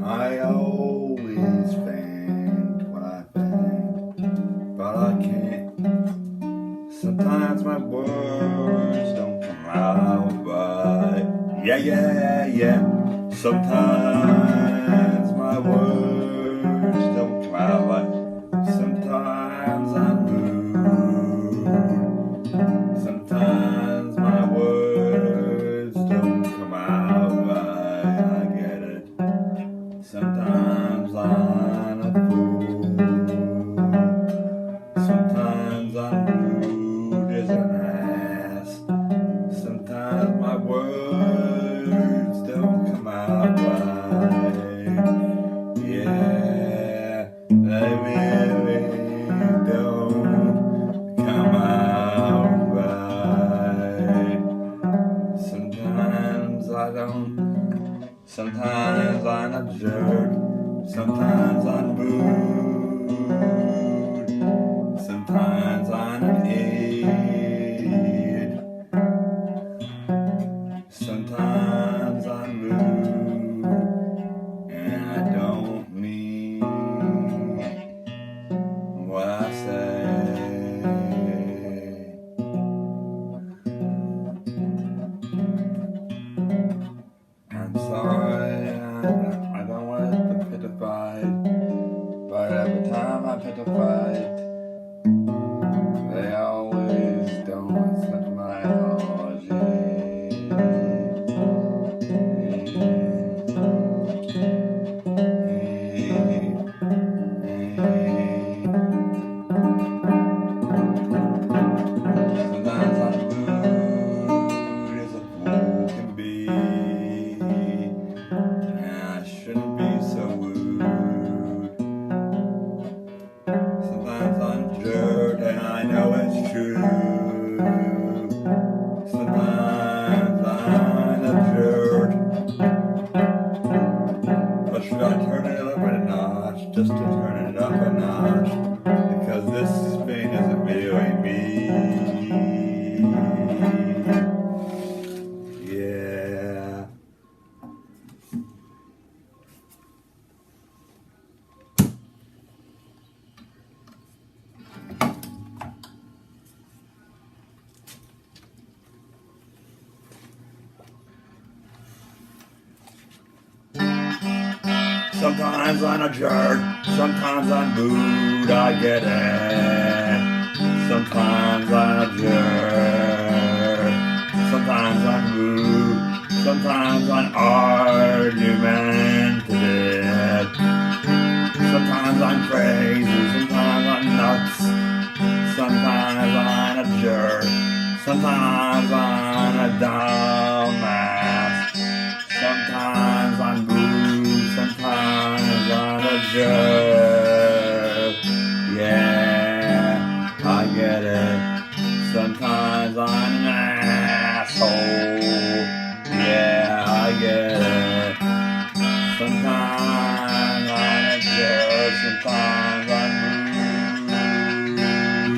I always think what I think, but I can't. Sometimes my words don't come out right. Yeah. Sometimes my words don't come out right. Sometimes I'm rude. Sometimes my words don't come out right. I get it. Sometimes I'm a fool. Sometimes I'm rude as an ass. Sometimes my words don't come out right. Yeah, they really don't come out right. Sometimes I don't. Sometimes I'm a jerk, sometimes I'm rude, sometimes I'm an idiot, sometimes I'm rude, and I don't mean what I say. I'm sorry, I don't want to be pitified, but every time I'm pitified, they always don't accept my apology. Sometimes I'm rude as a fool can be. I shouldn't be so rude. Sometimes I'm a jerk and I know it's true. Sometimes I'm a jerk. But should I turn it up a notch, just to turn it up a notch? Because this thing isn't really me. Yeah. Sometimes I'm a jerk, sometimes I'm rude, I get it. Sometimes I'm a jerk, sometimes I'm rude, sometimes I'm argumentative. Sometimes I'm crazy, sometimes I'm nuts. Sometimes I'm a jerk, sometimes I'm a dumbass. Sometimes I'm rude, sometimes I'm a jerk. Yeah, I get it. Sometimes I'm an asshole. Yeah, I get it. Sometimes I'm a jerk, sometimes I'm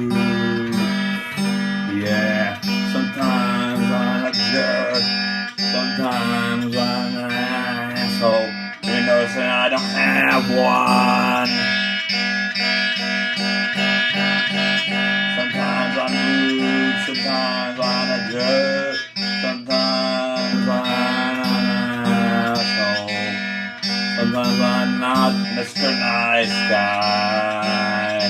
rude. Yeah, sometimes I'm a jerk, sometimes I'm an asshole. You notice that I don't have one. Sometimes I'm rude, sometimes I'm a jerk, sometimes I'm an asshole. Sometimes I'm not Mr. Nice Guy.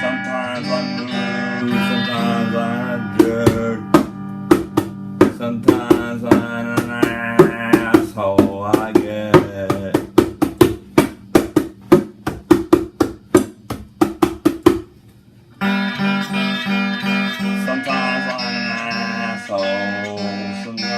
Sometimes I'm rude, sometimes I'm a jerk, sometimes I'm an asshole, I get it. Sometimes I'm an asshole, sometimes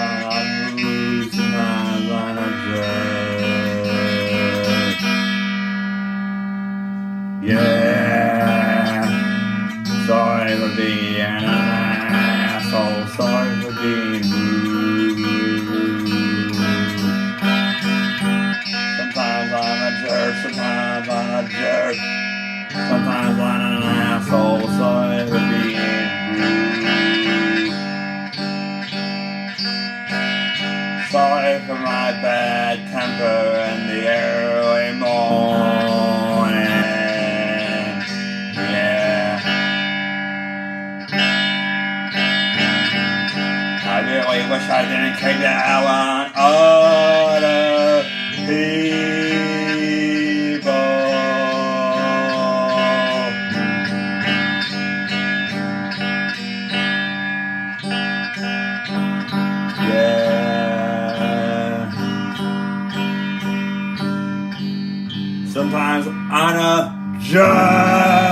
away from my bad temper in the early morning. Yeah. I really wish I didn't take that out on other people. Yeah. Sometimes I'm a jerk.